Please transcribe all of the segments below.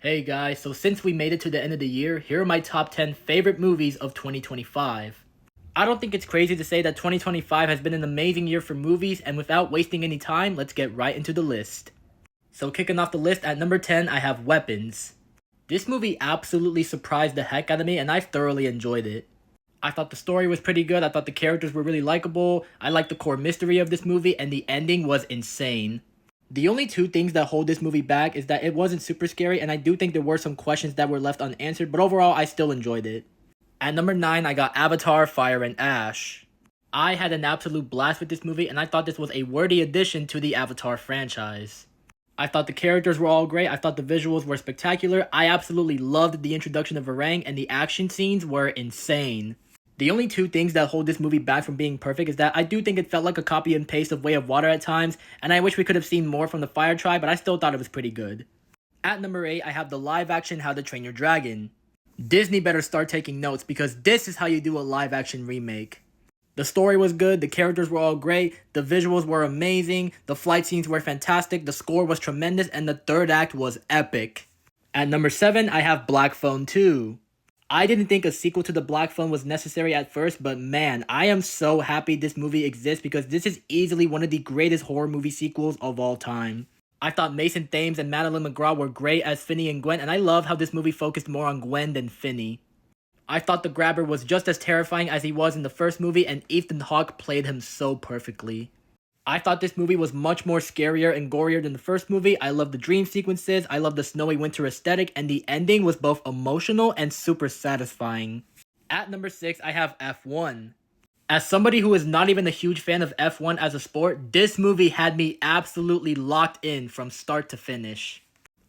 Hey guys, so since we made it to the end of the year, here are my top 10 favorite movies of 2025. I don't think it's crazy to say that 2025 has been an amazing year for movies, and without wasting any time, let's get right into the list. So kicking off the list at number 10, I have Weapons. This movie absolutely surprised the heck out of me and I thoroughly enjoyed it. I thought the story was pretty good, I thought the characters were really likable, I liked the core mystery of this movie, and the ending was insane. The only two things that hold this movie back is that it wasn't super scary, and I do think there were some questions that were left unanswered, but overall, I still enjoyed it. At number 9, I got Avatar Fire and Ash. I had an absolute blast with this movie, and I thought this was a worthy addition to the Avatar franchise. I thought the characters were all great, I thought the visuals were spectacular, I absolutely loved the introduction of Aang, and the action scenes were insane. The only two things that hold this movie back from being perfect is that I do think it felt like a copy and paste of Way of Water at times, and I wish we could have seen more from the Fire Tribe, but I still thought it was pretty good. At number 8, I have the live action How to Train Your Dragon. Disney better start taking notes because this is how you do a live action remake. The story was good, the characters were all great, the visuals were amazing, the flight scenes were fantastic, the score was tremendous, and the third act was epic. At number 7, I have Black Phone 2. I didn't think a sequel to The Black Phone was necessary at first, but man, I am so happy this movie exists because this is easily one of the greatest horror movie sequels of all time. I thought Mason Thames and Madeline McGraw were great as Finny and Gwen, and I love how this movie focused more on Gwen than Finny. I thought the Grabber was just as terrifying as he was in the first movie, and Ethan Hawke played him so perfectly. I thought this movie was much more scarier and gorier than the first movie. I love the dream sequences, I love the snowy winter aesthetic, and the ending was both emotional and super satisfying. At number 6, I have F1. As somebody who is not even a huge fan of F1 as a sport, this movie had me absolutely locked in from start to finish.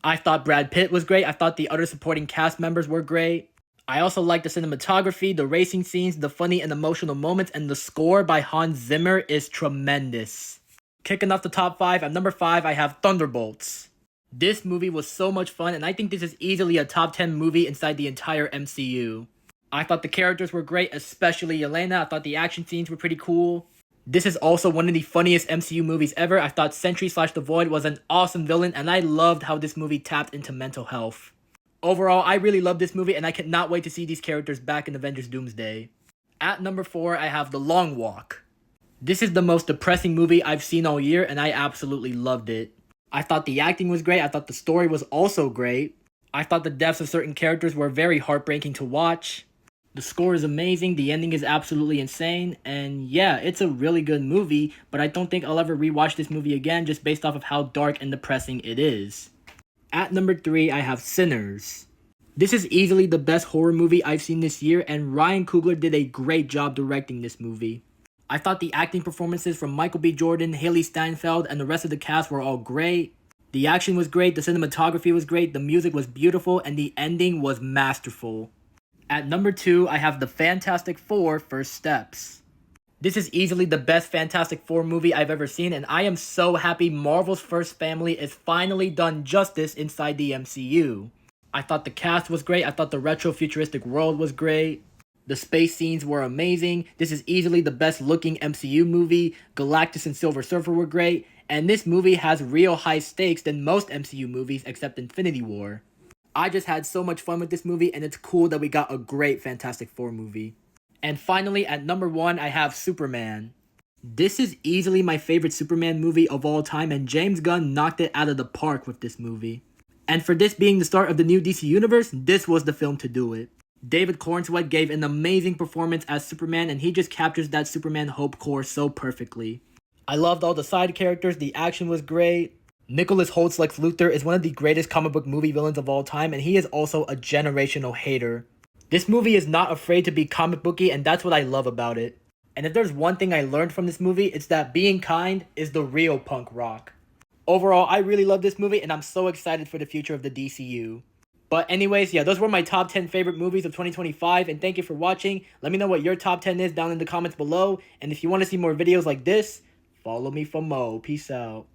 I thought Brad Pitt was great, I thought the other supporting cast members were great. I also liked the cinematography, the racing scenes, the funny and emotional moments, and the score by Hans Zimmer is tremendous. Kicking off the top 5, at number 5, I have Thunderbolts. This movie was so much fun, and I think this is easily a top 10 movie inside the entire MCU. I thought the characters were great, especially Yelena. I thought the action scenes were pretty cool. This is also one of the funniest MCU movies ever. I thought Sentry/The Void was an awesome villain, and I loved how this movie tapped into mental health. Overall, I really love this movie, and I cannot wait to see these characters back in Avengers Doomsday. At number 4, I have The Long Walk. This is the most depressing movie I've seen all year, and I absolutely loved it. I thought the acting was great, I thought the story was also great. I thought the deaths of certain characters were very heartbreaking to watch. The score is amazing, the ending is absolutely insane, and yeah, it's a really good movie, but I don't think I'll ever rewatch this movie again just based off of how dark and depressing it is. At number 3, I have Sinners. This is easily the best horror movie I've seen this year, and Ryan Coogler did a great job directing this movie. I thought the acting performances from Michael B. Jordan, Haley Steinfeld, and the rest of the cast were all great. The action was great, the cinematography was great, the music was beautiful, and the ending was masterful. At number 2, I have The Fantastic Four: First Steps. This is easily the best Fantastic Four movie I've ever seen, and I am so happy Marvel's First Family is finally done justice inside the MCU. I thought the cast was great, I thought the retro-futuristic world was great. The space scenes were amazing, this is easily the best looking MCU movie, Galactus and Silver Surfer were great, and this movie has real high stakes than most MCU movies except Infinity War. I just had so much fun with this movie, and it's cool that we got a great Fantastic Four movie. And finally, at number 1, I have Superman. This is easily my favorite Superman movie of all time, and James Gunn knocked it out of the park with this movie. And for this being the start of the new DC Universe, this was the film to do it. David Cornsweet gave an amazing performance as Superman, and he just captures that Superman hope core so perfectly. I loved all the side characters, the action was great. Nicholas Holt's Lex Luthor is one of the greatest comic book movie villains of all time, and he is also a generational hater. This movie is not afraid to be comic booky, and that's what I love about it. And if there's one thing I learned from this movie, it's that being kind is the real punk rock. Overall, I really love this movie, and I'm so excited for the future of the DCU. But anyways, yeah, those were my top 10 favorite movies of 2025, and thank you for watching. Let me know what your top 10 is down in the comments below, and if you want to see more videos like this, follow me for more. Peace out.